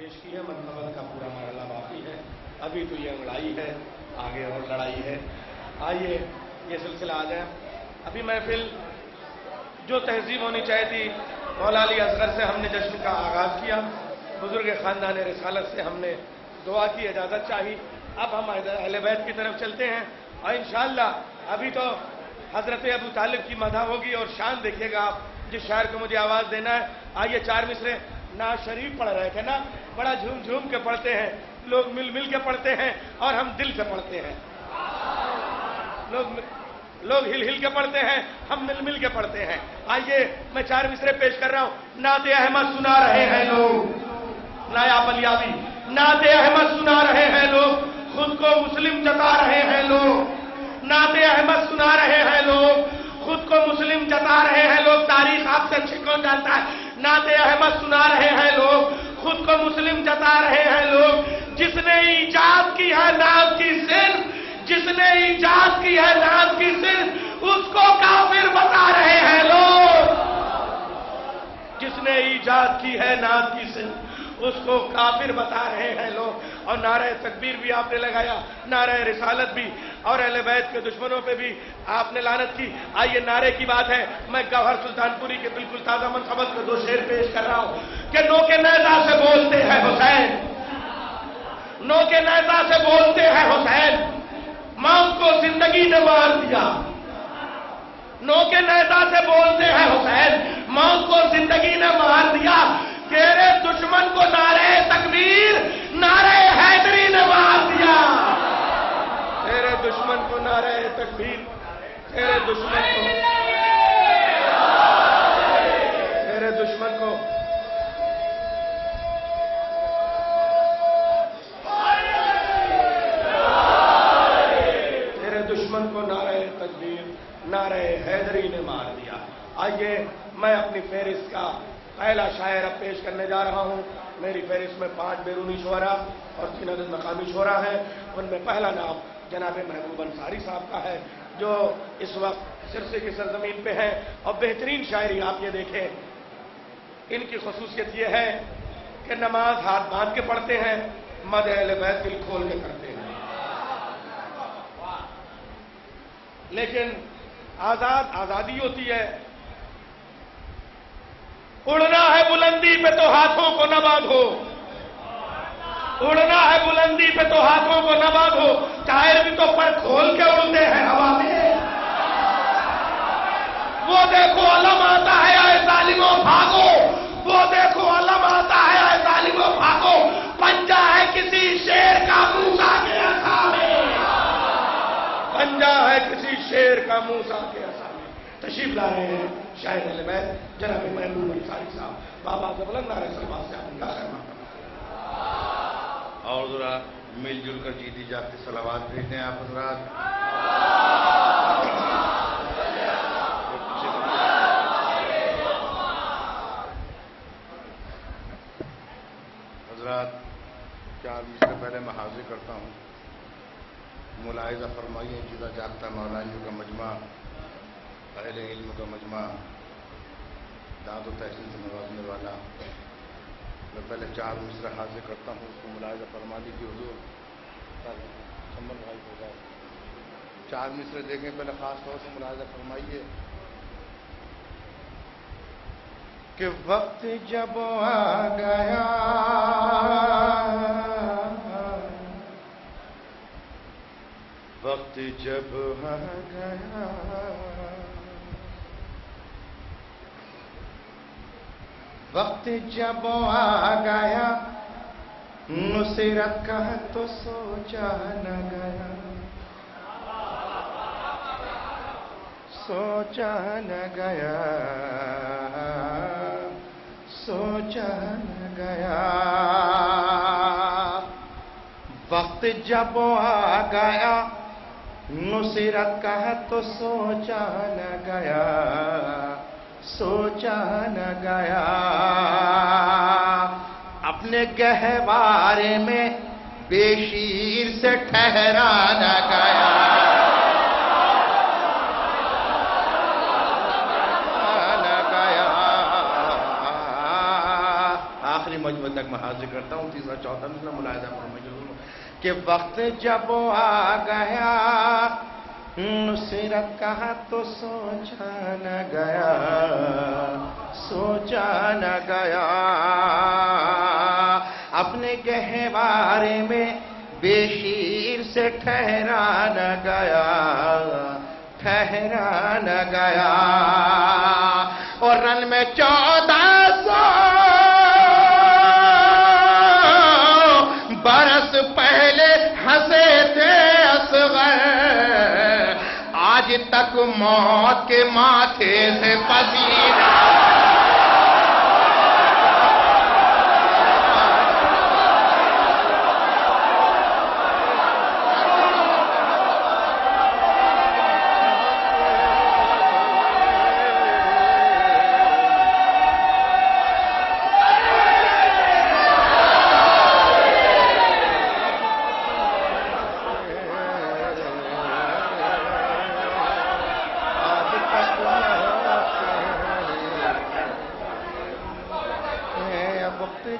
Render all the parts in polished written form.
پیش کی ہے، منقبت کا پورا مرحلہ باقی ہے، ابھی تو یہ لڑائی ہے، آگے اور لڑائی ہے۔ آئیے یہ سلسلہ آ جائے۔ ابھی محفل جو تہذیب ہونی چاہیے تھی، مولا علی اصغر سے ہم نے جشن کا آغاز کیا، بزرگ خاندان رسالت سے ہم نے دعا کی، اجازت چاہی۔ اب ہم اہل بیت کی طرف چلتے ہیں اور انشاءاللہ ابھی تو حضرت ابو طالب کی مدح ہوگی اور شان دیکھیے گا آپ، جس شاعر کو مجھے آواز دینا ہے۔ آئیے چار مصرے ناز شریف پڑھ رہے تھے نا، بڑا جھوم جھوم کے پڑھتے ہیں لوگ، مل مل کے پڑھتے ہیں اور ہم دل سے پڑھتے ہیں۔ لوگ ہل ہل کے پڑھتے ہیں، ہم مل مل کے پڑھتے ہیں۔ آئیے میں چار مصرے پیش کر رہا ہوں۔ نعت احمد سنا رہے ہیں لوگ، نایاب الیابی، نعت احمد سنا رہے ہیں لوگ، خود کو مسلم جتا رہے ہیں لوگ، نعت احمد سنا رہے ہیں لوگ، خود کو مسلم جتا رہے ہیں لوگ۔ تاریخ آپ سے اچھی کون جانتا ہے؟ نعت احمد سنا رہے ہیں لوگ، خود کو مسلم جتا رہے ہیں لوگ۔ جس نے ایجاد کی ہے نعت کی صرف، جس نے ایجاد کی ہے نعت کی صرف، اس کو کافر بتا رہے ہیں لوگ۔ جس نے ایجاد کی ہے نعت کی صرف، اس کو کافر بتا رہے ہیں لوگ۔ اور نعرہ تکبیر بھی آپ نے لگایا، نعرہ رسالت بھی، اور اہل بیت کے دشمنوں پہ بھی آپ نے لعنت کی۔ آئیے نعرے کی بات ہے، میں گوہر سلطان پوری کے بالکل تازہ منقبت کے دو شعر پیش کر رہا ہوں کہ نو کے نیزہ سے بولتے ہیں حسین، نو کے نیزہ سے بولتے ہیں حسین، موت کو زندگی نے مار دیا۔ نو کے نیزہ سے بولتے ہیں حسین، موت کو زندگی نے مار دیا۔ تیرے دشمن کو نعرہ تکبیر، نعرہ حیدری نے مار دیا۔ تیرے دشمن کو نعرہ تکبیر، تیرے دشمن کو، تیرے دشمن کو، تیرے دشمن کو نعرہ تکبیر، نعرہ حیدری نے مار دیا۔ آئیے میں اپنی فہرست کا پہلا شاعر اب پیش کرنے جا رہا ہوں۔ میری فہرست میں 5 بیرونی شعراء اور 3 عدد مقامی شعراء ہیں۔ ان میں پہلا نام جناب محبوب انصاری صاحب کا ہے، جو اس وقت سرسے کی سرزمین پہ ہیں اور بہترین شاعری آپ یہ دیکھیں۔ ان کی خصوصیت یہ ہے کہ نماز ہاتھ باندھ کے پڑھتے ہیں، مدح اہل بیت دل کھول کے کرتے ہیں۔ لیکن آزادی ہوتی ہے، اڑنا ہے بلندی پہ تو ہاتھوں کو نہ باندھو، اڑنا ہے بلندی پہ تو ہاتھوں کو نہ باندھو، ٹائر بھی تو پر کھول کے اڑتے ہیں ہوا میں۔ وہ دیکھو علم آتا ہے اے ظالموں بھاگو، وہ دیکھو علم آتا ہے اے ظالموں بھاگو، پنجہ ہے کسی شیر کا موسیٰ کے عصا میں، پنجہ ہے کسی شیر کا موسیٰ کے عصا میں۔ تشریف لا رہے ہیں شاعر اہل بیت جناب محبوب انصاری صاحب، بابا سے بلند نعرہ سلوات سے آپ ان کا خیر مقدم۔ اور ذرا مل جل کر جیتی جاگتی صلوات بھیجیں آپ حضرات۔ حضرات 4 مصرے پہلے میں حاضر کرتا ہوں۔ ملاحظہ فرمائیے، جدا جاگتا مولائیوں کا مجمع، اہل علم کا مجمع، داد و تحسین سے نوازنے والا، میں پہلے 4 مصرے حاضر کرتا ہوں، اس کو ملاحظہ فرما لیجیے حضور، سمبل غائب ہو جائے۔ 4 مصرے دیکھیں، پہلے خاص طور سے ملاحظہ فرمائیے کہ وقت جب آ گیا، وقت جب آ گیا، وقت جب آ گیا، نصرت کا تو سوچا نہ گیا، سوچا نہ گیا، سوچا نہ گیا۔ وقت جب آ گیا، نصرت کا تو سوچا نہ گیا، سوچا نہ گیا۔ اپنے گہوارے میں بے شیر سے ٹھہرا نہ گیا، آخری مجمع تک میں حاضر کرتا ہوں. تیسرا چوتھا مسئلہ ملاحظہ فرمائیے کہ وقت جب آ گیا نصرت کہا تو سوچا نہ گیا، سوچا نہ گیا. اپنے گہوارے میں بے شیر سے ٹھہرا نہ گیا، ٹھہرا نہ گیا. اور رن میں 1400 برس پہلے ہنسے تھے اصغر، آج تک موت کے ماتھے سے پسینہ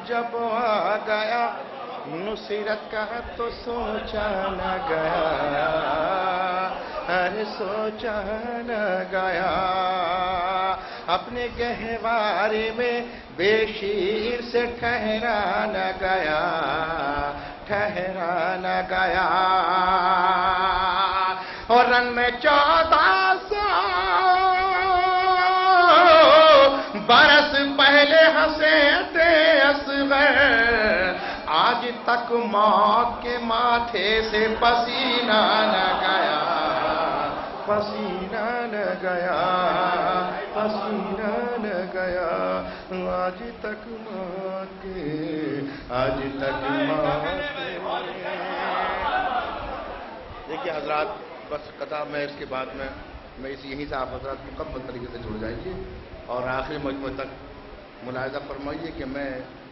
جب آ گیا نصرت کا تو سوچا نہ گیا، ارے سوچا نہ گیا. اپنے گہوارے میں بے شیر سے ٹھہرا نہ گیا، ٹھہرا نہ گیا. اور رن میں 1400 برس پہلے ہنسے تھے اصغر، آج تک موت کے ماتھے سے پسینہ نہ گیا، پسینہ نہ گیا، پسینہ نہ گیا. آج تک موت کے، آج تک موت کے. دیکھیے حضرات، بس قطع میں اس کے بعد میں یہیں سے آپ حضرات مکمل طریقے سے جڑ جائیے اور آخری مجمع تک ملاحظہ فرمائیے کہ میں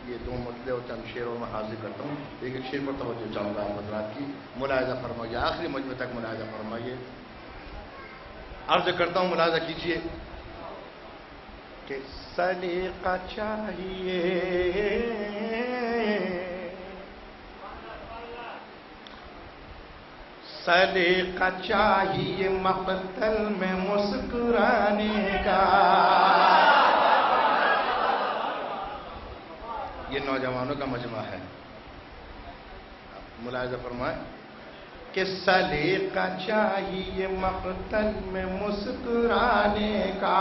یہ 2 مسئلے اور چند شعروں میں حاضر کرتا ہوں. ایک شعر پر توجہ چاہوں گا آپ حضرات کی. ملاحظہ فرمائیے، آخری مجمع تک ملاحظہ فرمائیے. عرض کرتا ہوں، ملاحظہ کیجیے کہ سلیقہ چاہیے، سلیقہ چاہیے مقتل میں مسکرانے کا. یہ نوجوانوں کا مجمع ہے. ملاحظہ فرمائیں کہ سلیقہ چاہیے مقتل میں مسکرانے کا،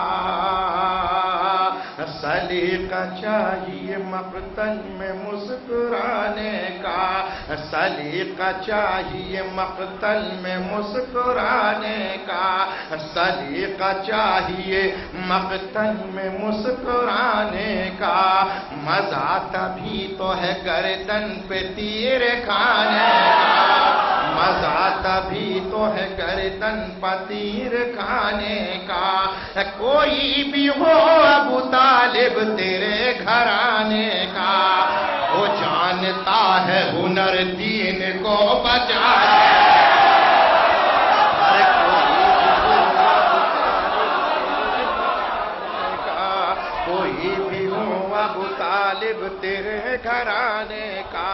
سلیقہ چاہیے مقتل میں مسکرانے کا، سلیقہ چاہیے مقتل میں مسکرانے کا، سلیقہ چاہیے مقتل میں مسکرانے کا. مزہ تبھی تو ہے گردن پہ تیر کھانے کا، مزہ تبھی تو ہے گردن پہ تیر کھانے کا. کوئی بھی ہو ابو طالب تیرے گھرانے کا، وہ جانتا ہے ہنر دین کو بچانے کا. کوئی بھی ہو ابو طالب تیرے گھرانے کا،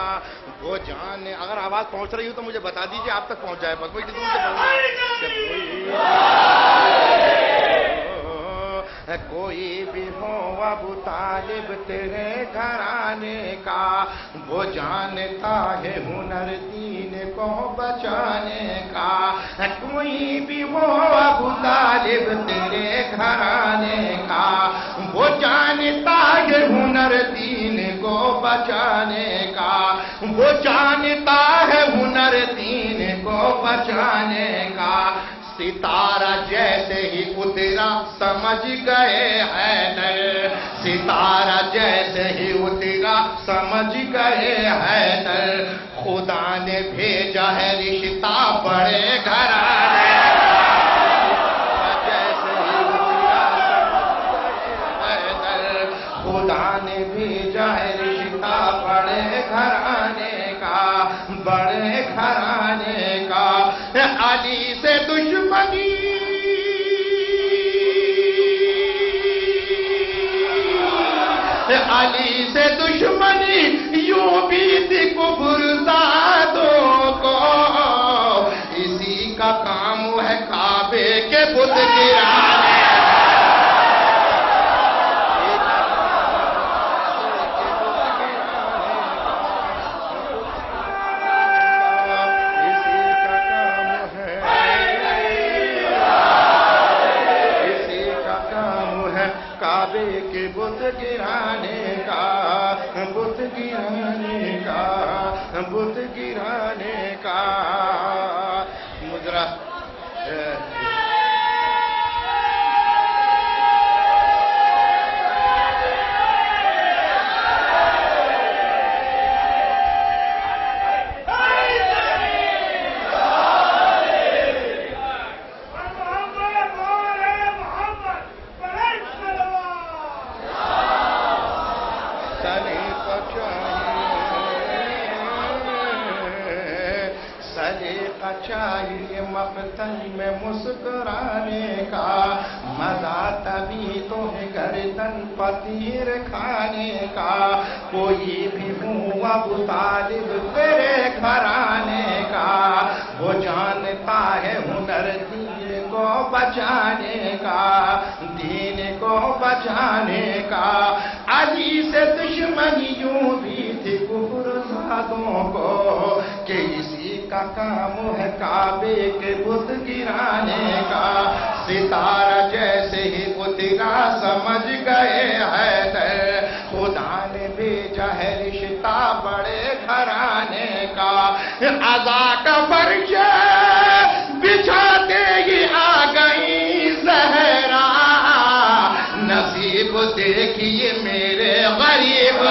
وہ جانے. اگر آواز پہنچ رہی ہو تو مجھے بتا دیجئے، آپ تک پہنچ جائے. بس کوئی کسی سے کوئی بھی ہو ابو طالب تیرے گھرانے کا، وہ جانتا ہے ہنر دین کو بچانے کا. کوئی بھی ہو ابو طالب تیرے گھرانے کا، وہ جانتا ہے ہنر دین کو بچانے کا، وہ جانتا ہے ہنر دین کو بچانے کا. ستارہ جیسے ہی اترا سمجھ گئے حیدر، ستارہ جیسے ہی اترا سمجھ گئے حیدر. خدا نے بھیجا ہے رشتہ بڑے گھرانے کا، جیسے ہی اترا حیدر. خدا نے بھیجا ہے رشتہ بڑے گھرانے کا، بڑے گھرانے کا. علی سے دشمنی، علی سے دشمنی بت گرانے کا مجرا چاہیے مقتل میں مسکرانے کا مزہ تبھی تو ہے گردن پتیر کھانے کا کوئی بھی ہوں ابو طالب تیرے گھرانے کا وہ جانتا ہے ہنر دین کو بچانے کا دین کو بچانے کا علی سے دشمنی یوں بھی تھی کفر زادوں کو کہ اسی کا کام ہے کعبے کے بت گرانے کا ستارہ جیسے ہی اترا سمجھ گئے حیدر خدا نے بھیجا ہے رشتہ بڑے گھرانے کا عزا کا فرش بچھاتے ہی آ گئی زہرا نصیب دیکھیے میرے غریب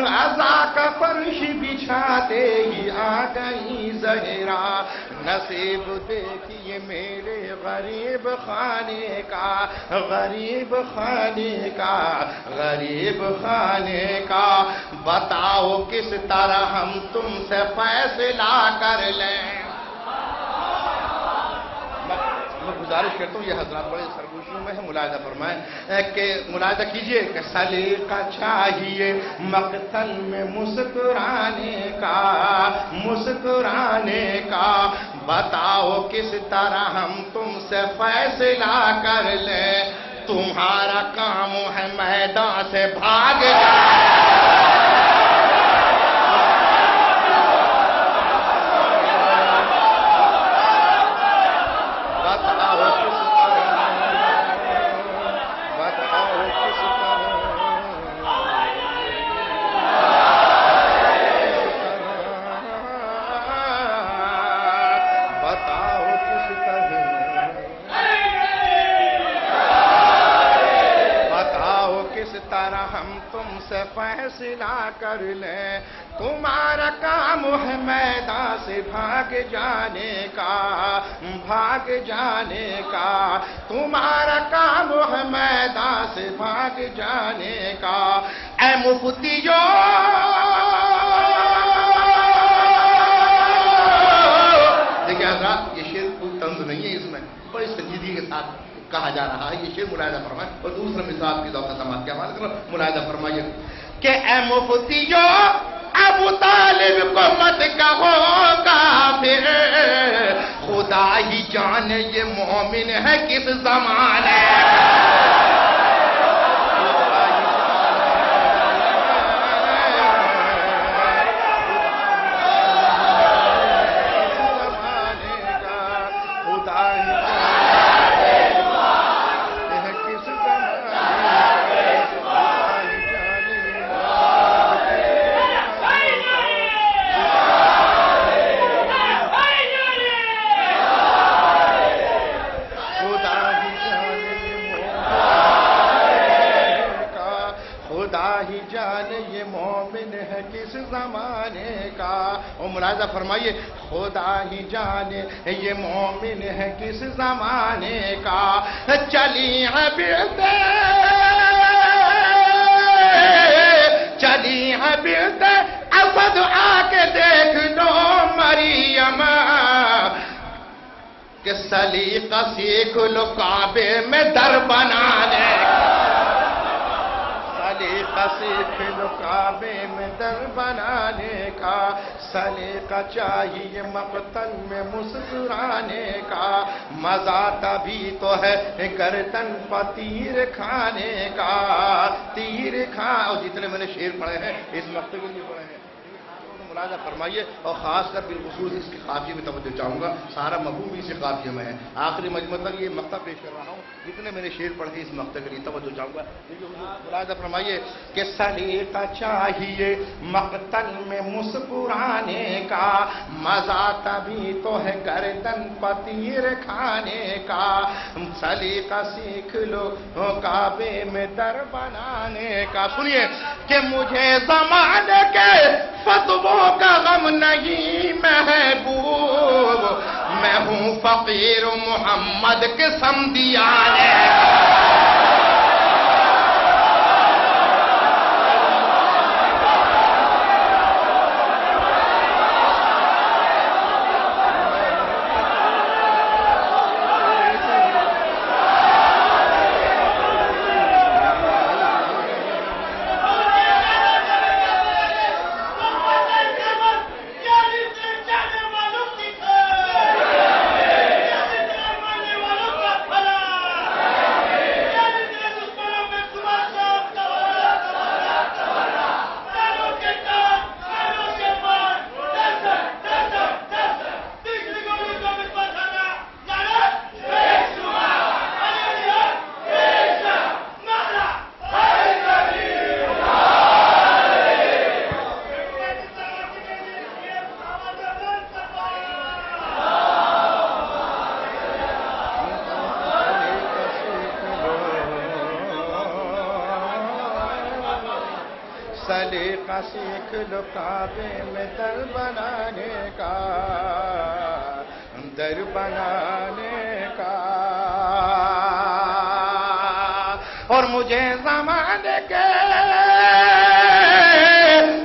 عزا کا فرش بچھاتے ہی آ گئی زہرا نصیب دیکھیے میرے غریب خانے کا غریب خانے کا غریب خانے کا بتاؤ کس طرح ہم تم سے فیصلہ کر لیں میں گزارش کرتا ہوں یہ حضرات بڑے سرگوشیوں میں ہے ملاحظہ فرمائیں کہ ملاحظہ کیجئے کہ سلیقہ چاہیے مقتل میں مسکرانے کا بتاؤ کس طرح ہم تم سے فیصلہ کر لیں تمہارا کام ہے میدان سے بھاگ جانا فیصلہ کر لیں تمہارا کام ہے میدان سے بھاگ جانے کا تمہارا کام ہے میدان سے بھاگ جانے کا اے مفتیو دیکھیں حضرات یہ شعر کوئی طنز نہیں ہے اس میں بڑی سنجیدگی کے ساتھ کہا جا رہا ہے یہ شعر ملاحظہ فرمائیں اور دوسرا مثال کی ذوق سماعت کے حوالے سے ملاحظہ فرمائیے کہ اے مفتیو ابو طالب کو مت کہو کافر خدا ہی جانے یہ مومن ہے کس زمانے ملاحظہ فرمائیے خدا ہی جانے یہ مومن ہے کس زمانے کا چلی ہے بلد اسد آ کے دیکھ لو مریم کہ سلیقہ سیکھ لو کعبے میں در بنانے سلیقہ سیکھ لو کعبے میں در بنانے کا، سلیقہ چاہیے مقتل میں مسکرانے کا، مزہ تبھی تو ہے گردن پر تیر کھانے کا، تیر کھا۔ اور جتنے میں نے شعر پڑھے ہیں اس مقطع کے لیے پڑھے ہیں، ملاحظہ فرمائیے، اور خاص کر بالخصوص اس کے قافیے میں توجہ چاہوں گا، سارا مفہوم بھی اسی قافیے میں ہے۔ آخری مجمع تک یہ مقطع پیش کر رہا ہوں، جتنے میں نے شعر پڑھے اس مقطع کے لیے توجہ چاہوں گا۔ ملاحظہ فرمائیے کہ سلیقہ چاہیے مقتل میں مسکرانے کا، مزہ تبھی تو ہے گردن پر تیر کھانے کا، سلیقہ سیکھ لو کعبے میں در بنانے کا۔ سنیے کہ مجھے زمانے کے فتووں کا غم نہیں محبوب، میں ہوں فقیر محمد کے سمدیانے سلیقہ سیکھ لو کعبے میں در بنانے کا، در بنانے کا، اور مجھے زمانے کے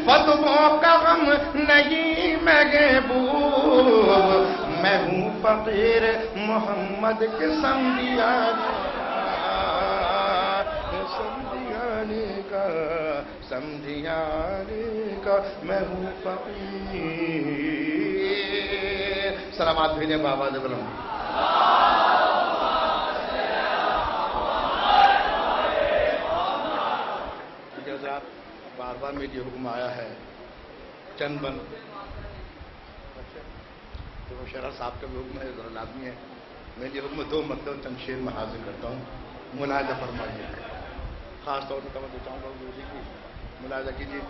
فتووں کا غم نہیں محبوب، میں ہوں فقیر محمد کے سمدیانے کا، سمدھیانے کا، میں ہوں فقیر۔ سلامات بھیجیں بابا دے بلند۔ حضرات بار بار میں یہ حکم آیا ہے چند بند، تو وہ شرح صاحب کا بھی حکم ہے، ذرا لازمی ہے، میں یہ حکم دو مطلب چند شعر میں حاضر کرتا ہوں، ملاحظہ فرمائیے، خاص طور پہ توجہ چاہوں گا حضور کی، ملاحظہ کیجیے،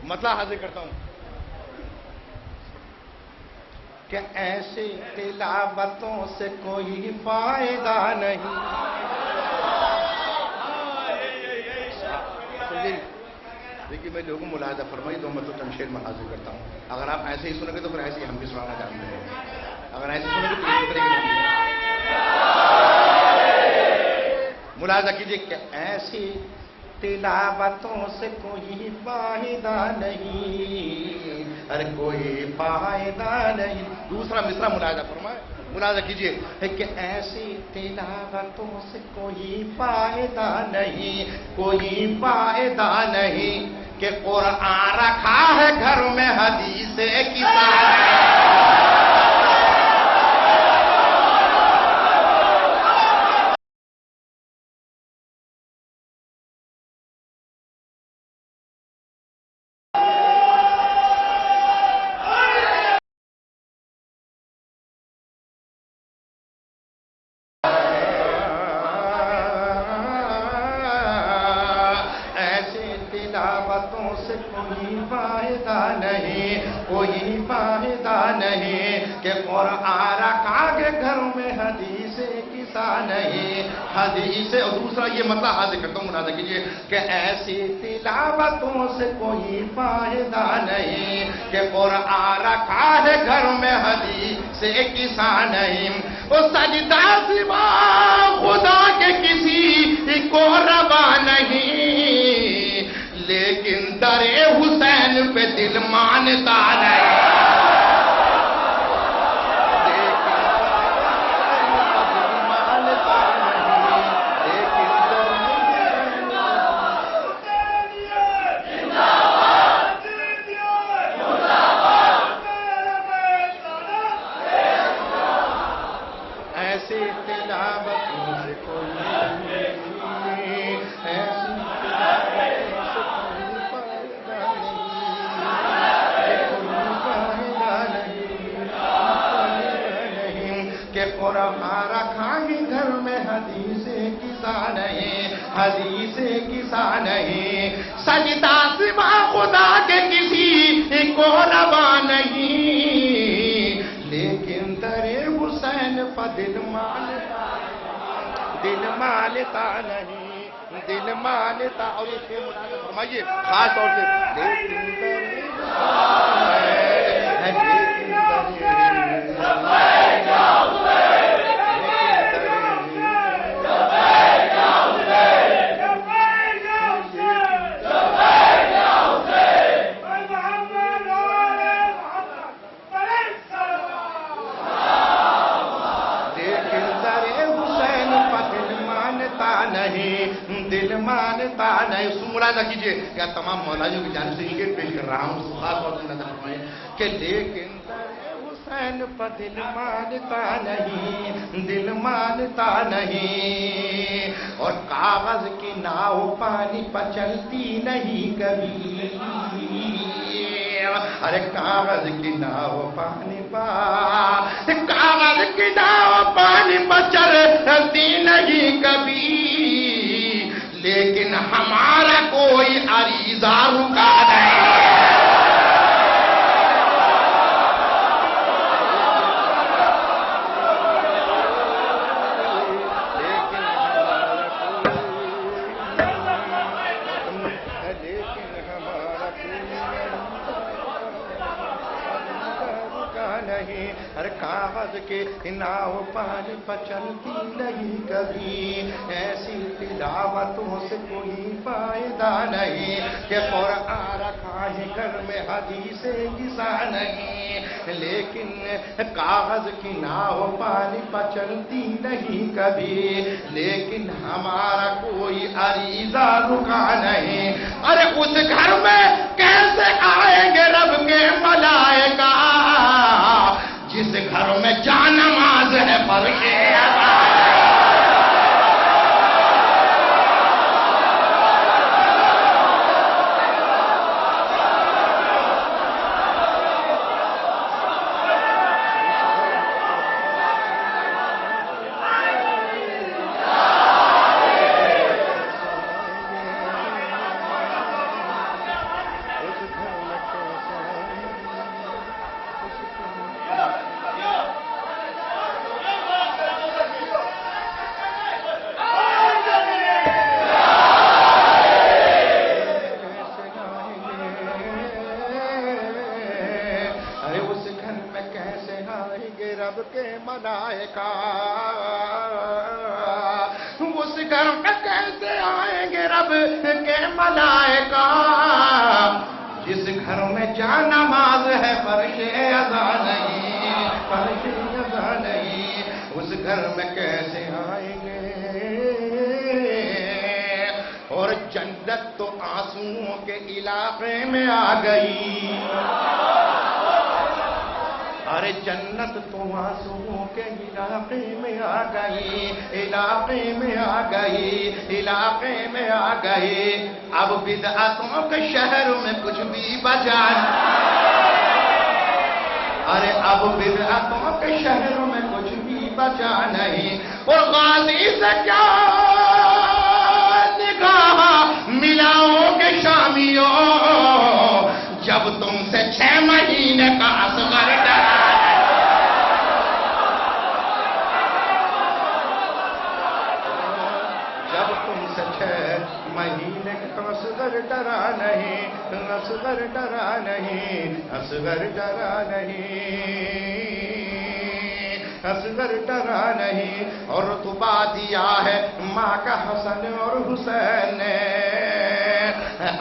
مطلب حاضر کرتا ہوں کہ ایسی تلاوتوں سے کوئی فائدہ نہیں۔ دیکھیے میں لوگوں ملاحظہ فرمائی دو مطلب چند شعر میں حاضر کرتا ہوں، اگر آپ ایسے ہی سنیں گے تو پھر ایسے ہی ہم بھی سنانا چاہتے ہیں، اگر ایسے سنیں گے تو اسی طرح کی ملاحظہ کیجیے کہ ایسی تلاوتوں سے کوئی فائدہ نہیں، ارے کوئی فائدہ نہیں۔ دوسرا مصرع ملاحظہ فرمائے، ملاحظہ کیجیے کہ ایسی تلاوتوں سے کوئی فائدہ نہیں، کوئی فائدہ نہیں، کہ قرآن رکھا ہے گھر میں حدیث کسا سے کوئی فائدہ نہیں، کوئی فائدہ نہیں، کہ قرآن رکھا کے گھر میں حدیث کسا نہیں، حدیث۔ اور دوسرا یہ مطلب حاضر کرتا ہوں، ملاحظہ کیجیے کہ ایسی تلاوتوں سے کوئی فائدہ نہیں، کہ قرآن رکھا ہے گھر میں حدیث کسا نہیں۔ وہ سجدہ سوا خدا کے کسی کو روا نہیں، لیکن در حسین پہ دل مانتا نہیں۔ ایسے تلاوتوں سے کوئی نہیں، ایسی تلاوتوں سے کوئی فائدہ نہیں کہ قرآن رکھا ہی گھر میں حدیث قصہ نہیں، حدیث قصہ نہیں، سجدہ سوا خدا کے کسی کو روا نہیں، لیکن در حسین پہ دل مانتا نہیں، دل مانتا. اور یہ شعر ملاحظہ فرمائیے خاص طور سے، لیکن در دل مانتا نہیں. اس کو ملاحظہ کیجئے کیا تمام مولائیوں کی جانب سے یہ پیش کر رہا ہوں، خاص طور سے نظر فرمائیں کہ لیکن حسین پر دل مانتا نہیں، دل مانتا نہیں، اور کاغذ کی ناؤ پانی پر چلتی نہیں کبھی. ارے کاغذ کی ناؤ پانی پر، کاغذ کی ناؤ پانی پر چلتی نہیں کبھی، لیکن ہمارا کوئی عریضہ رکا نہیں. ہر کاغذ کے ناؤ پانی پر چلتی نہیں کبھی، ایسی تلاوتوں سے کوئی فائدہ نہیں کہ قرآن رکھا ہے گھر میں حدیث قصہ نہیں، لیکن کاغذ کی ناؤ پانی پر چلتی نہیں کبھی، لیکن ہمارا کوئی عریضہ رکا نہیں. ارے اس گھر میں کیسے آئیں گے رب کے ملائکہ جس گھر میں جانماز ہے فرش ادا. اس گھر میں کیسے آئیں گے رب کے ملائکہ جس گھر میں جانماز ہے فرش ادا نہیں، فرش ادا نہیں. اس گھر میں کیسے آئیں گے؟ اور جنت تو آنسوؤں کے علاقے میں آ گئی. ارے جنت تو آنسوؤں کے علاقے میں آ گئی، علاقے میں آ گئی، علاقے میں آ گئی. اب بدعتوں کے شہر میں کچھ بھی بچا نہیں. ارے اب بدعتوں کے شہر میں کچھ بھی بچا نہیں. اور غازی سے کیا نگاہ ملاؤ گے شامیوں جب تم سے 6 مہینے کا اصغر ڈرا. جب تم سے 6 مہینے کا اصغر ڈرا نہیں، اصغر ڈرا نہیں، اصغر ڈرا نہیں، اصغر ڈرا نہیں. اور رتبہ دیا ہے ماں کا حسن اور حسین نے،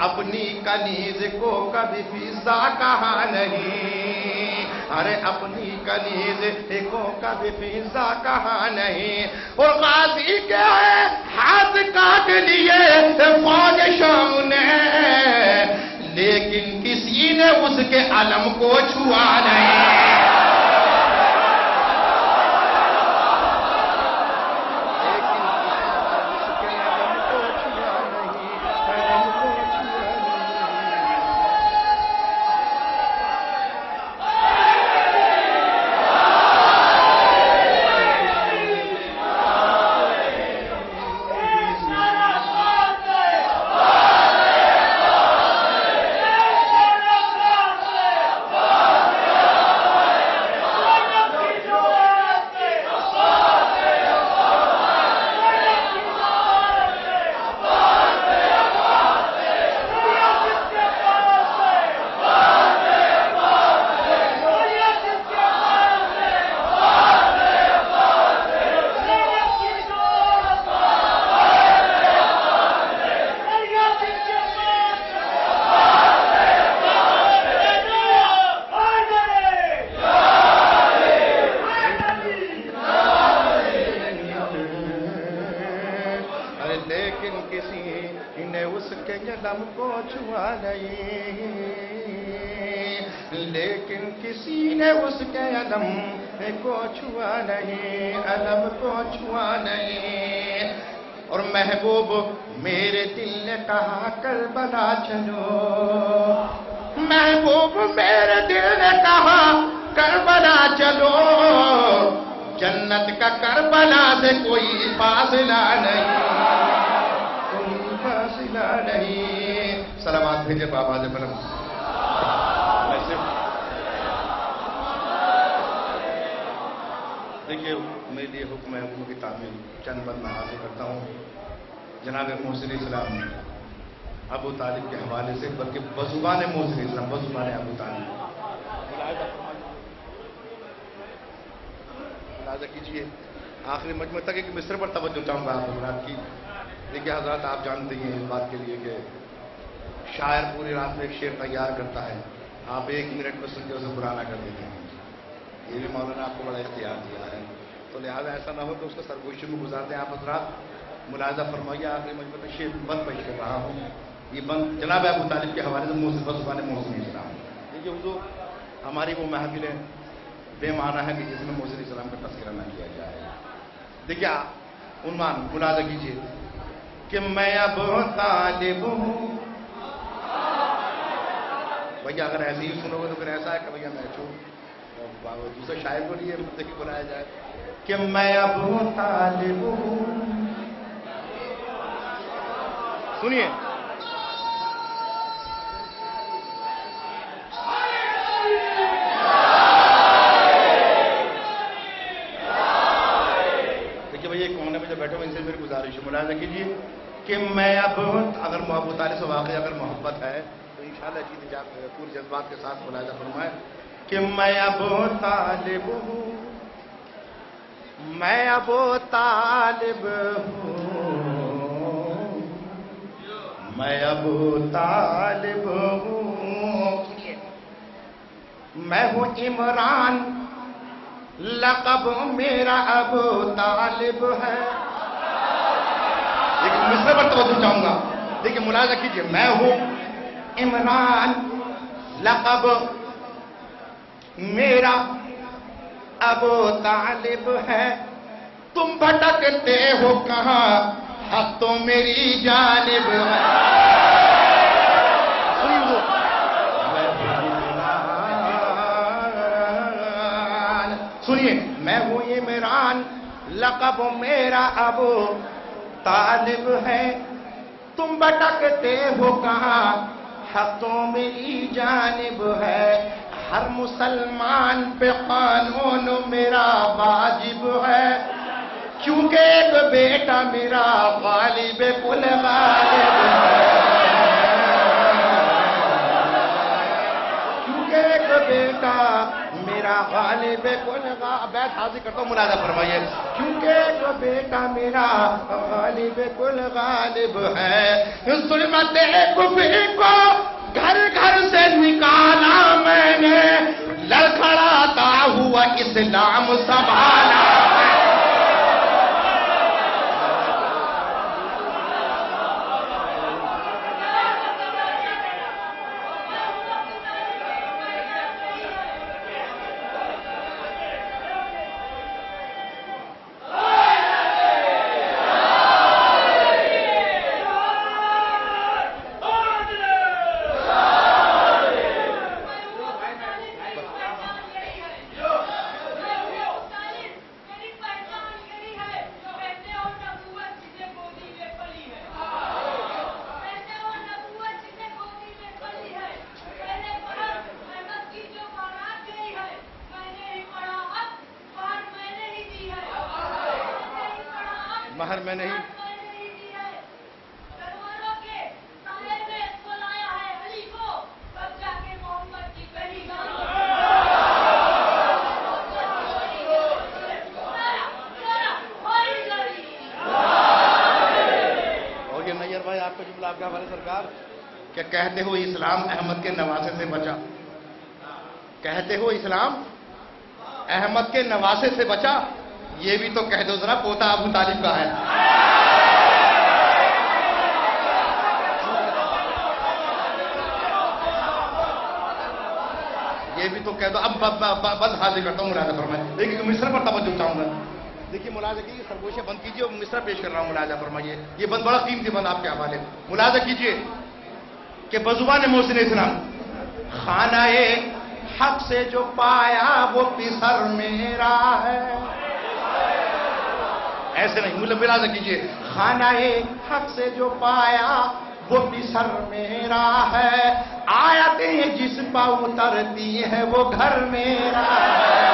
اپنی کنیز کو کبھی فضا کہا نہیں. ارے اپنی کنیز کو کبھی فضا کہا نہیں. اور غازی کے ہاتھ کاٹ لیے فوج شام نے، لیکن کسی نے اس کے علم کو چھوا نہیں. کے علم کو چھوا نہیں، لیکن کسی نے اس کے علم کو چھوا نہیں، علم کو چھوا نہیں۔ اور محبوب میرے دل نے کہا کربلا چلو، محبوب میرے دل نے کہا کربلا چلو، جنت کا کربلا سے کوئی فاصلہ نہیں، کوئی فاصلہ نہیں۔ سلامات بھیجے بابا سے بلند۔ دیکھیے میرے لیے حکم ہے، حکم کی تعمیل چند بند میں حاصل کرتا ہوں۔ جناب محسن اسلام ابو طالب کے حوالے سے، بلکہ بزبان محسن اسلام، بزبان ابو طالب ملاحظہ کیجیے۔ آخری مجمع تک ایک مصرع پر توجہ چاہوں گا آپ حضرات کی۔ دیکھیے حضرات، آپ جانتے ہیں اس بات کے لیے کہ شاعر پوری رات میں ایک شعر تیار کرتا ہے، آپ 1 منٹ میں سن کے اسے پرانا کر دیتے ہیں۔ یہ بھی مولانا نے آپ کو بڑا اختیار دیا ہے، تو لہٰذا ایسا نہ ہو کہ اس کو سرگوشی میں گزار دیں آپ حضرات۔ ملاحظہ فرمائیے، آخری مجمع میں شعر بند پیش کر رہا ہوں، یہ بند جناب ابو طالب کے حوالے سے بزبان محسن اسلام۔ دیکھیے حضور، ہماری وہ محفل ہے بے معنی ہے کہ جس میں محسن اسلام کا تذکرہ نہ کیا جائے۔ دیکھیے عنوان ملاحظہ کیجیے کہ میں اب طالب ہوں۔ بھیا اگر ایسے ہی سنو گے تو پھر ایسا ہے کہ بھیا میں دوسرے شاعر کو لیے متقی بنایا جائے کہ میں اب طالب ہوں۔ سنیے، بیٹھے ہوئے ان سے میری گزارش ہے، ملاحظہ کیجیے کہ میں اب اگر ابو طالب سے واقعی اگر محبت ہے تو انشاءاللہ پوری جذبات کے ساتھ ملاحظہ فرمائے کہ میں اب طالب ہوں، میں اب طالب ہوں، میں اب طالب ہوں، میں ہوں عمران، لقب میرا ابو طالب ہے۔ ایک مصرع پر توجہ چاہوں گا، دیکھیں ملاحظہ کیجیے، میں ہوں عمران، لقب میرا ابو طالب ہے، تم بھٹکتے ہو کہاں، حق تو میری جانب ہے۔ سنیے، میں ہوں عمران، لقب میرا ابو طالب ہے، تم بھٹکتے ہو کہاں، حق تو میری جانب ہے۔ ہر مسلمان پہ قانون میرا واجب ہے، کیونکہ ایک بیٹا میرا غالب کل غالب ہے، کیونکہ ایک بیٹا میرا غالب کل بیت حاضر کرتا ہوں، ملاحظہ فرمائیے، کیونکہ ایک بیٹا میرا غالب کل غالب ہے۔ ظلمت کفر کو گھر گھر سے نکالا میں نے، لڑکھڑاتا ہوا اسلام سنبھالا۔ مہر میں نہیں، نیر بھائی آپ کا جملہ آپ کا حوالے سرکار، کیا کہتے ہو اسلام احمد کے نواسے سے بچا؟ کہتے ہو اسلام احمد کے نواسے سے بچا، یہ بھی تو کہہ دو ذرا پوتا ابو طالب کا ہے۔ یہ بھی تو کہہ دو. اب بند حاضر کرتا ہوں ملاحظہ فرمائیں. دیکھیے مصرع پر توجہ چاہوں گا. دیکھیے ملاحظہ کیجیے, سرگوشے بند کیجیے اور مصرع پیش کر رہا ہوں, ملاحظہ فرمائیے. یہ بند بڑا قیمتی بند آپ کے حوالے. ملاحظہ کیجیے کہ بزبان محسن اسلام, خانہ حق سے جو پایا وہ پسر میرا ہے. ایسے نہیں, ملاحظہ کیجیے, خانہ حق سے جو پایا وہ پسر میرا ہے. آیتیں جس پا اترتی ہے وہ گھر میرا ہے.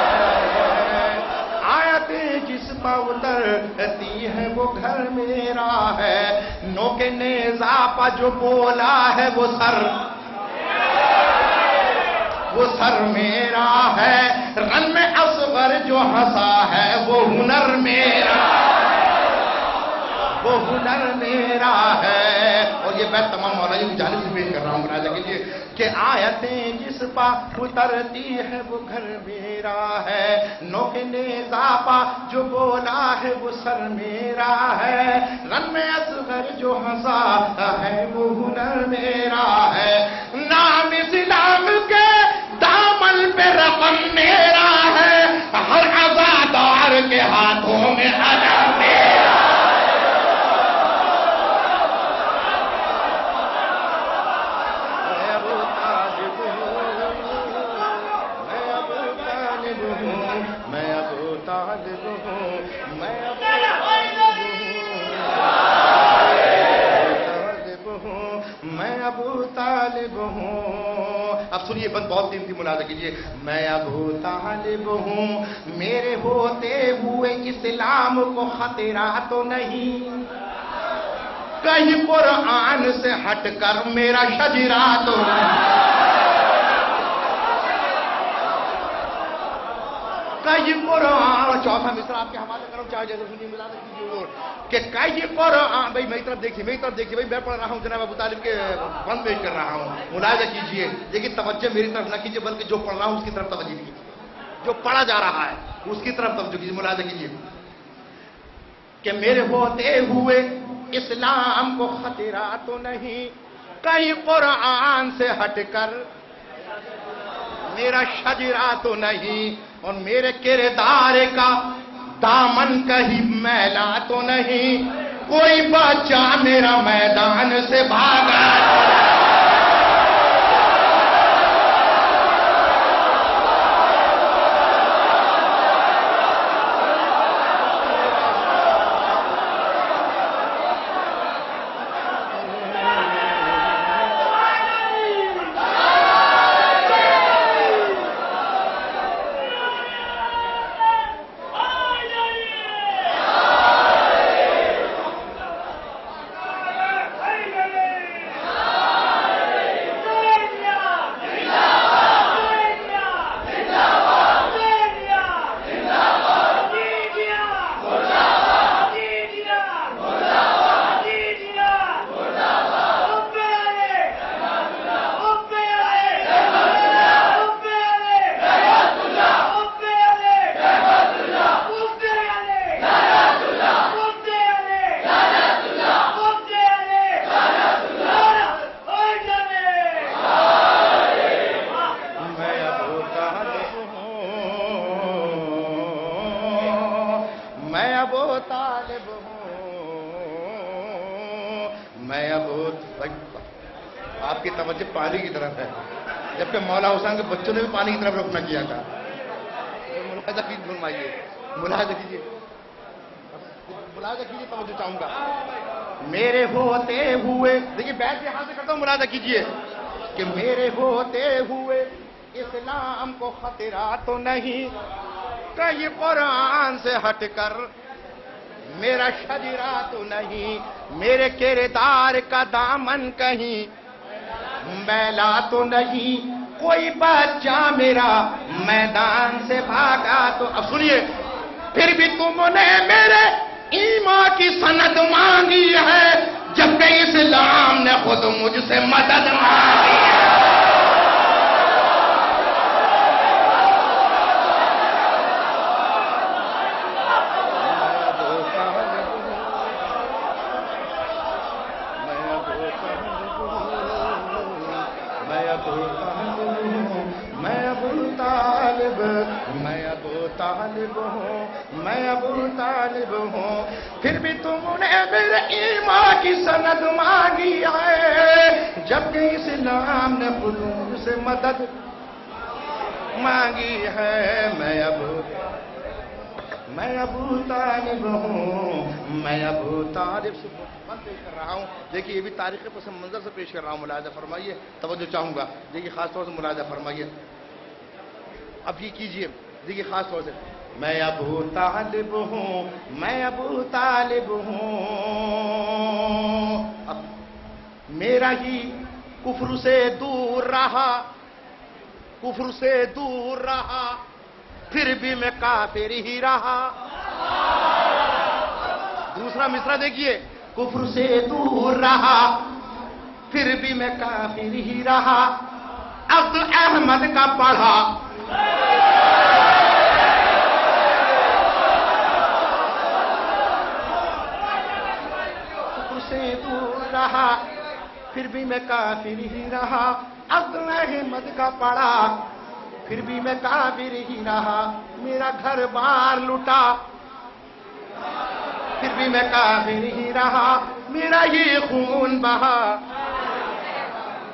آیتیں جس پا اترتی ہے وہ گھر میرا ہے. نوک نیزہ پا جو بولا ہے وہ سر میرا ہے. رن میں اصغر جو ہنسا ہے وہ ہنر میرا ہے. اور یہ بیت تمام مولانا کی جانب سے پیش کر رہا ہوں, ملاحظہ کیجیے کہ آیتیں جس پا اترتی ہے وہ گھر میرا ہے. نوک نیزہ پا جو بولا ہے وہ سر میرا ہے. رن میں اصغر جو ہنسا ہے وہ ہنر میرا ہے. نام اسلام کے دامن پہ رقم میرا ہے. ہر عزادار کے ہاتھوں میں علم میرا ہے. میں ابو طالب ہوں. اب سنیے بند بہت قیمتی, ملاحظہ کیجیے. میں ابو طالب ہوں, میرے ہوتے ہوئے اسلام کو خطرہ تو نہیں. کہیں قرآن سے ہٹ کر میرا شجرہ تو نہیں. کہیں قرآن, چوتھا مصرع آپ کے حوالے کرو, چاہے جیسے سنیے, ملاحظہ کیجیے وہ کہ کہیں قرآن. بھائی میری طرف دیکھیے, بھائی میں پڑھ رہا ہوں جناب ابو طالب کے بند پیش کر رہا ہوں. ملاحظہ کیجیے, لیکن توجہ میری طرف نہ کیجیے بلکہ جو پڑھ رہا ہوں اس کی طرف توجہ کیجیے. جو پڑھا جا رہا ہے اس کی طرف توجہ کیجیے. ملاحظہ کیجیے کہ میرے ہوتے ہوئے اسلام کو خطرہ تو نہیں. کہیں قرآن سے ہٹ کر میرا شجرہ تو نہیں. اور میرے کردار کا دامن کہیں میلا تو نہیں. کوئی بچہ میرا میدان سے بھاگا آپ کی توجہ پانی کی طرف ہے, جبکہ مولا حسین کے بچوں نے بھی پانی کی طرف رخ نہ کیا تھا. ملاحظہ کیجیے, فرمائیے, ملاحظہ کیجیے, توجہ چاہوں گا. میرے ہوتے ہوئے, دیکھیے بیٹھ یہاں سے کرتا ہوں, ملاحظہ کیجیے کہ میرے ہوتے ہوئے اسلام کو خطرہ تو نہیں. کہیں قرآن سے ہٹ کر میرا شجرہ تو نہیں. میرے کردار کا دامن کہیں میلا تو نہیں. کوئی بچہ میرا میدان سے بھاگا تو. اب سنیے, پھر بھی تم نے میرے ایمان کی سند مانگی ہے, جبکہ اسلام نے خود مجھ سے مدد مانگی ہے. میں ابو میں ابو طالب ہوں، پھر بھی تم نے میرے ایمان کی سند مانگی ہے، جبکہ اسلام نے خلوص سے مدد مانگی ہے۔ میں ابو طالب ہوں، میں ابو طالب سے محبت پیش کر رہا ہوں۔ دیکھیے یہ بھی تاریخ پس منظر سے پیش کر رہا ہوں، ملاحظہ فرمائیے، توجہ چاہوں گا، دیکھیے خاص طور سے ملاحظہ فرمائیے، اب یہ کیجئے، دیکھیے خاص طور سے، میں ابو طالب ہوں، میں ابو طالب ہوں، اب میرا ہی کفر سے دور رہا، کفر سے دور رہا، پھر بھی میں کافر ہی رہا۔ دوسرا مصرع دیکھیے، کفر سے دور رہا، پھر بھی میں کافر ہی رہا، عبد احمد کا پڑھا، کفر سے دور رہا، پھر بھی میں کافر ہی رہا، عبد احمد کا پڑھا، پھر بھی میں کافر ہی رہا، میرا گھر بار لٹا، پھر بھی میں کافر ہی رہا، میرا یہ خون بہا۔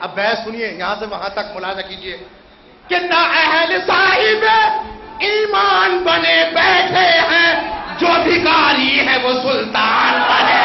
اب بحث سنیے، یہاں سے وہاں تک ملاحظہ کیجئے کہ نہ اہل صاحب ایمان بنے بیٹھے ہیں، جو بھکاری ہے وہ سلطان بنے۔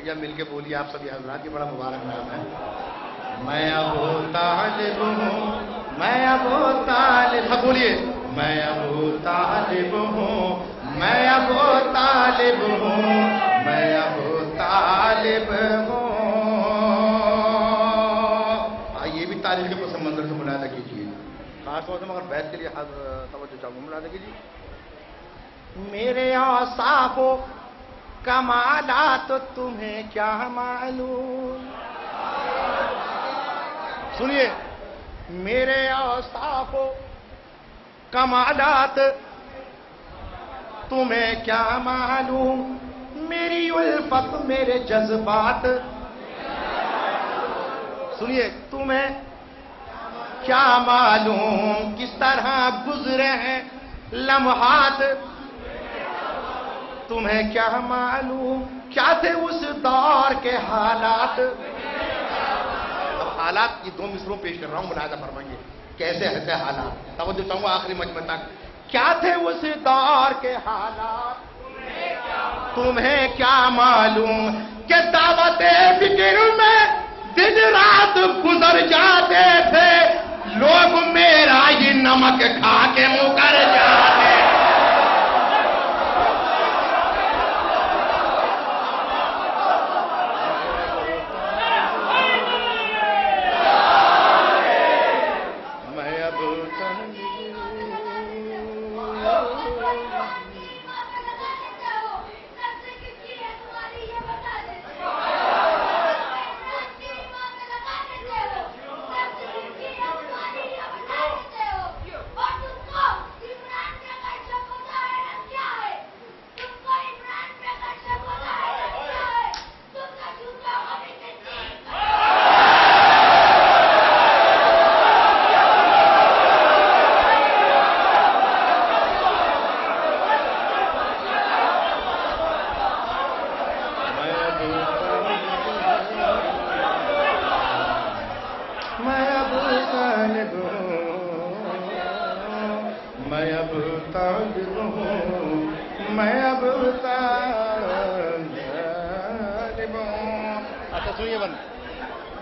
بھیا مل کے بولیے آپ سبھی حضرات، یہ بڑا مبارک نام ہے۔ میں ابو طالب ہوں، میں ابو طالب، بولیے، میں ابو طالب ہوں، میں ابو طالب ہوں، میں ابو طالب ہوں۔ آئیے بھی تاریخ پس منظر سے ملاحظہ کیجیے، خاص طور سے مگر بیت کے لیے توجہ چاہوں گا، ملاحظہ کیجیے۔ میرے اوصاف و کمالات تمہیں کیا معلوم، سنیے، میرے اوصاف و کمالات تمہیں کیا معلوم، میری الفت میرے جذبات، سنیے، تمہیں کیا معلوم، کس طرح گزرے ہیں لمحات، تمہیں کیا معلوم، کیا تھے اس دور کے حالات۔ اب حالات یہ دو مصروں پیش کر رہا ہوں، ملاحظہ فرمائیے کیسے ایسے حالات، توجہ چاہوں گا آخری مجمع تک۔ کیا تھے اس دور کے حالات، تمہیں کیا معلوم کہ دعوت فکر میں دن رات گزر جاتے تھے، لوگ میرا ہی نمک کھا کے مکر جاتے ہیں. میں اب اچھا سنیے بند،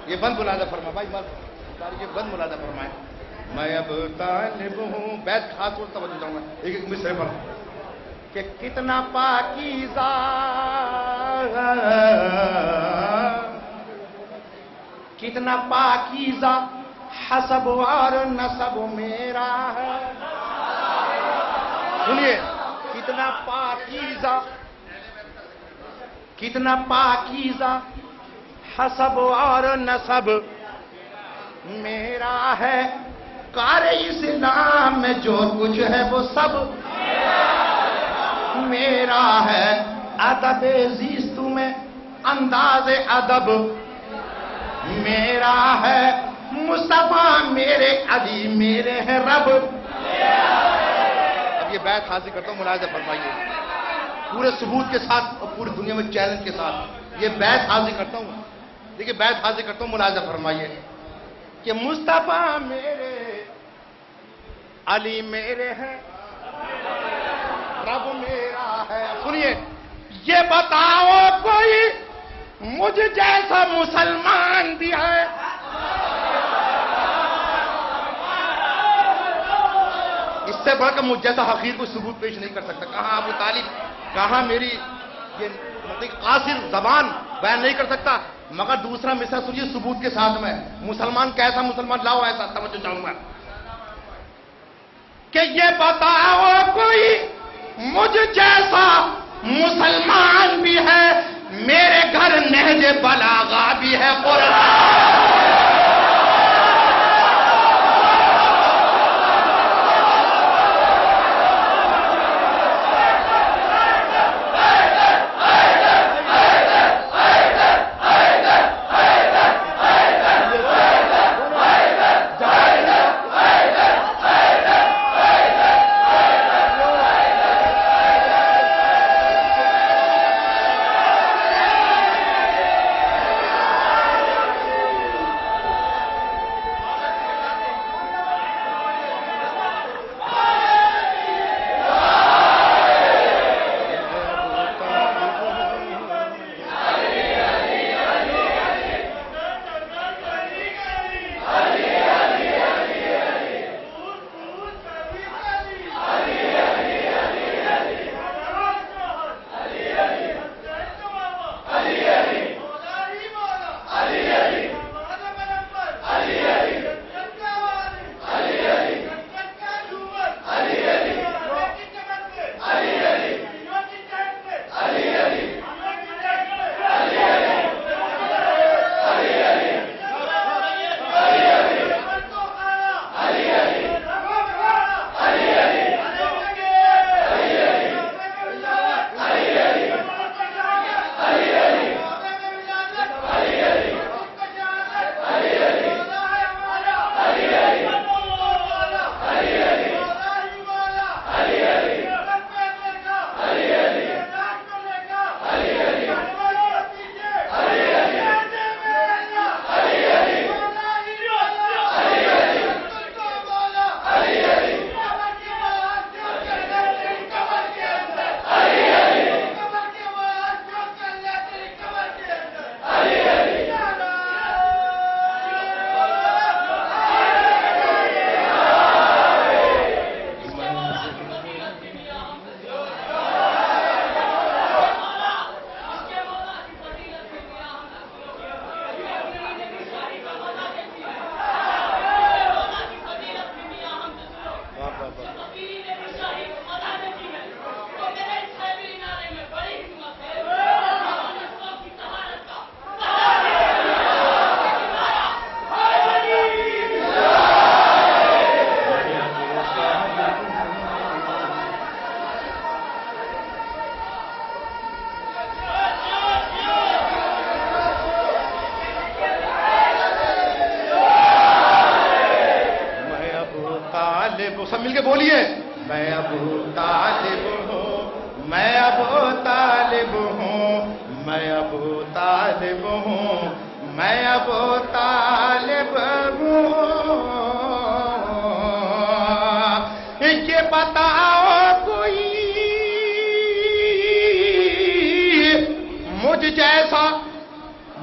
یہ بند ملازہ فرما بھائی، یہ بند ملازہ فرمائے. میں اب طالب ہوں، بیت خاص طور توجہ چاہوں گا ایک ایک مصرے پر کہ کتنا پاکیزہ کتنا پاکیزہ حسب اور نسب میرا ہے. سنیے، کتنا پاکیزہ کتنا پاکیزہ حسب اور نسب میرا ہے. کار اسلام میں جو کچھ ہے وہ سب میرا ہے. ادب زیست میں انداز ادب میرا ہے. مصطفیٰ میرے علی میرے ہیں رب. اب یہ بیت حاصل کرتا ہوں، ملاحظہ فرمائیے پورے ثبوت کے ساتھ اور پوری دنیا میں چیلنج کے ساتھ یہ بیت حاصل کرتا ہوں. دیکھیے بیت حاصل کرتا ہوں، ملاحظہ فرمائیے کہ مصطفیٰ میرے علی میرے ہیں رب میرا ہے. سنیے، یہ بتاؤ کوئی مجھ جیسا مسلمان بھی ہے؟ اس سے بڑھ کر مجھ جیسا حقیر کوئی ثبوت پیش نہیں کر سکتا. کہاں ابو طالب، کہاں میری یہ قاصر زبان بیان نہیں کر سکتا، مگر دوسرا مثال سنیے ثبوت کے ساتھ میں. مسلمان کیسا مسلمان لاؤ ایسا توجہ چاہوں گا کہ یہ بتاؤ کوئی مجھ جیسا مسلمان بھی ہے؟ میرے گھر نہج بلاغہ بھی ہے قرآن. سب مل کے بولیے، میں ابو طالب ہوں، میں ابو طالب ہوں، میں ابو طالب ہوں، میں ابو طالب ہوں۔ یہ بتاؤ کوئی مجھ جیسا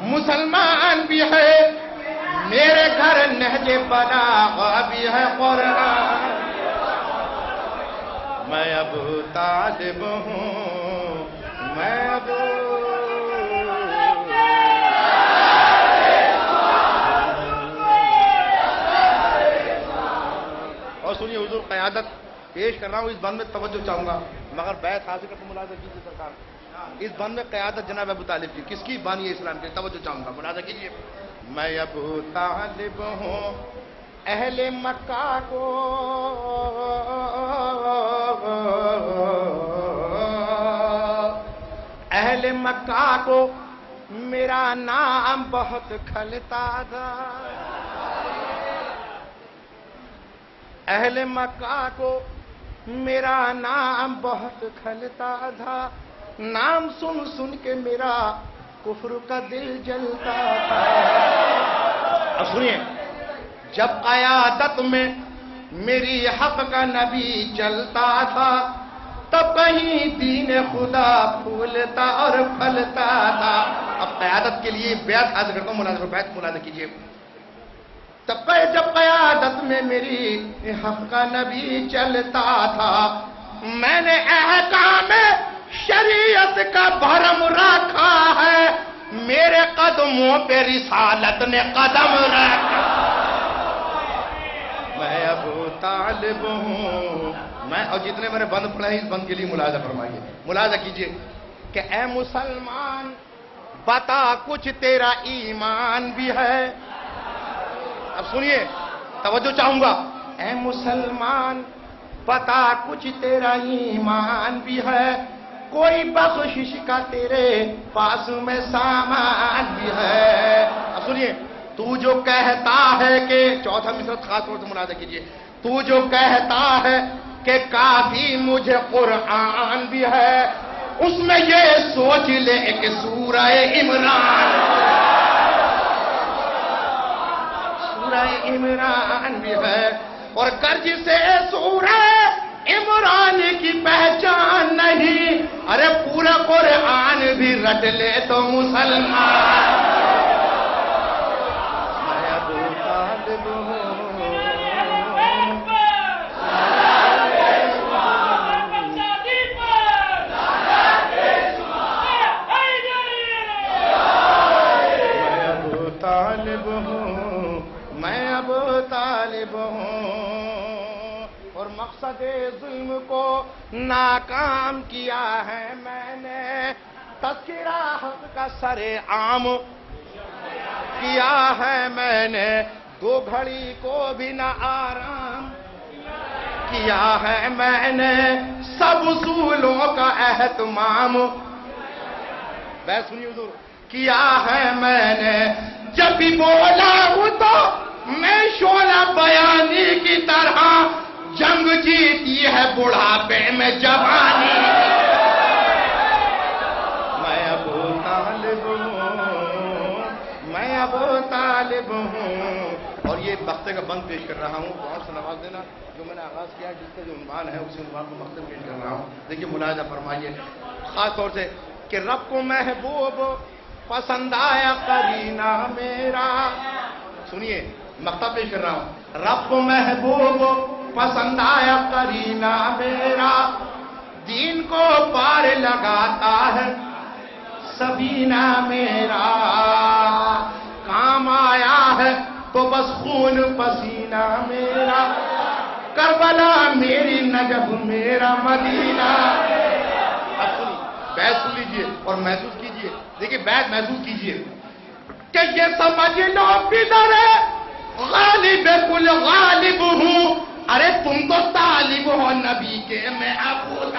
مسلمان بھی ہے، میرے گھر نہج بلاغہ بھی ہے قرآن۔ میں ابو طالب ہوں، میں ابو اور سنیے حضور قیادت پیش کر رہا ہوں، اس بند میں توجہ چاہوں گا، مگر بیعت حاصل کر کے ملاحظہ کیجیے سرکار، اس بند میں قیادت جناب ابو طالب کی کس کی بانی اسلام کی توجہ چاہوں گا، ملاحظہ کیجیے۔ میں ابو طالب ہوں، اہل مکہ کو اہل مکہ کو میرا نام بہت کھلتا تھا، اہل مکہ کو میرا نام بہت کھلتا تھا، نام سن سن کے میرا کفر کا دل جلتا تھا۔ اب سنیے، جب قیادت میں میری حق کا نبی چلتا تھا، تب کہیں دین خدا پھولتا اور پھلتا تھا۔ اب قیادت کے لیے بیعت حاصل کرتا ہوں، ملاحظہ کیجیے۔ تب جب قیادت میں میری حق کا نبی چلتا تھا، میں نے احکام شریعت کا بھرم رکھا ہے، میرے قدموں پہ رسالت نے قدم رکھا۔ میں ابو طالب ہوں، میں اور جتنے میں نے بند پڑھا ہے اس بند کے لیے ملاحظہ فرمائیے، ملاحظہ کیجئے کہ اے مسلمان بتا کچھ تیرا ایمان بھی ہے۔ اب سنیے، توجہ چاہوں گا، اے مسلمان بتا کچھ تیرا ایمان بھی ہے، کوئی بخشش کا تیرے پاس میں سامان بھی ہے۔ اب سنیے، تو جو کہتا ہے کہ چوتھا مصرع خاص طور سے ملاحظہ کیجئے، تو جو کہتا ہے کہ کافی مجھے قرآن بھی ہے، اس میں یہ سوچ لے کہ سورہ عمران بھی ہے، اور گرج سے سورہ عمران کی پہچان نہیں، ارے پورا قرآن بھی رٹ لے تو مسلمان۔ میں ابو طالب ہوں، میں ابو طالب ہوں، اور مقصد ظلم کو ناکام کیا ہے میں نے، تذکرہ حق کا سر عام کیا ہے میں نے، دو گھڑی کو بھی نہ آرام کیا ہے میں نے، سب اصولوں کا اہتمام بات سنیے حضور کیا ہے میں نے، جب بھی بولا ہوں تو میں شعلہ بیانی کی طرح، جنگ جیتی ہے بڑھاپے میں جوانی۔ میں ابو طالب ہوں، میں ابو طالب ہوں، اور یہ بختے کا بند پیش کر رہا ہوں، بہت سے نواز دینا جو میں نے آغاز کیا جس کا جو عنوان ہے اسی عنوان کو بختے پیش کر رہا ہوں۔ دیکھیے ملاحظہ فرمائیے خاص طور سے کہ رب کو محبوب پسند آیا قرینہ میرا، سنیے مقطع پیش کر رہا ہوں، رب کو محبوب پسند آیا قرینہ میرا، دین کو پار لگاتا ہے سبینہ میرا، کام آیا ہے تو بس خون پسینہ میرا۔ کربلا میری نجف میرا مدینہ. اب سنیے، بیت سن لیجئے اور محسوس کیجئے. دیکھیں بیت محسوس کیجئے کہ یہ سمجھ لو بدر غالب کل غالب ہوں. ارے تم تو طالب ہو نبی کے، میں ابو